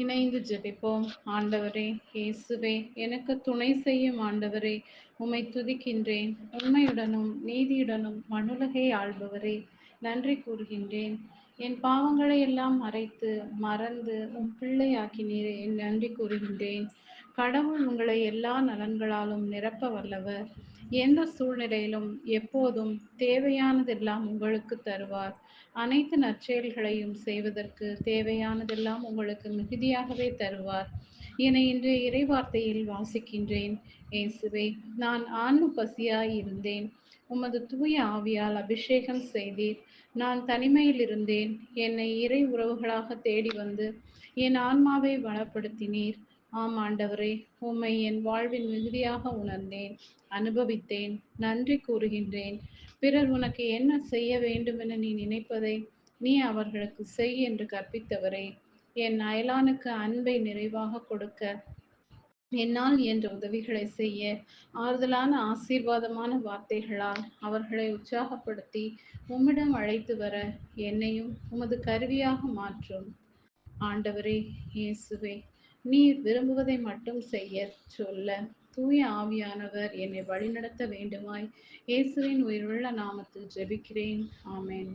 இணைந்து ஜெபிப்போம். ஆண்டவரே, இயேசுவே, எனக்கு துணை செய்யும் ஆண்டவரே, உம்மை துதிக்கின்றேன். உண்மையுடனும் நீதியுடனும் மண்ணுலகை ஆள்பவரே, நன்றி கூறுகின்றேன். என் பாவங்களை எல்லாம் மறைத்து மறந்து உம் பிள்ளையாக்கினீரே, நன்றி கூறுகின்றேன். கடவுள் உங்களை எல்லா நலன்களாலும் நிரப்ப வல்லவர். எந்த சூழ்நிலையிலும் எப்போதும் தேவையானதெல்லாம் உங்களுக்கு தருவார். அனைத்து நற்செயல்களையும் செய்வதற்கு தேவையானதெல்லாம் உங்களுக்கு மிகுதியாகவே தருவார் என இன்று இறைவார்த்தையில் வாசிக்கின்றேன். இயேசுவே, நான் ஆன்ம பசியாய் இருந்தேன். உமது தூய ஆவியால் அபிஷேகம் செய்தீர். நான் தனிமையில் இருந்தேன். என்னை இறை உறவுகளாக தேடி வந்து என் ஆன்மாவை வளப்படுத்தினீர். ஆம் ஆண்டவரே, உம்மை என் வாழ்வின் மிகுதியாக உணர்ந்தேன், அனுபவித்தேன். நன்றி கூறுகின்றேன். பிறர் உனக்கு என்ன செய்ய வேண்டுமென நீ நினைப்பதை நீ அவர்களுக்கு செய் என்று கற்பித்தவரே, என் அயலானுக்கு அன்பை நிறைவாக கொடுக்க என்னால் இயன்ற உதவிகளை செய்ய ஆறுதலான ஆசீர்வாதமான வார்த்தைகளால் அவர்களை உற்சாகப்படுத்தி உம்மிடம் அழைத்து வர என்னையும் உமது கருவியாக மாற்றும். ஆண்டவரே, இயேசுவே, நீர் விரும்புவதை மட்டும் செய்ய சொல்ல தூய ஆவியானவர் என்னை வழிநடத்த வேண்டுமாய் இயேசுவின் உயிருள்ள நாமத்தில் ஜெபிக்கிறேன். ஆமென்.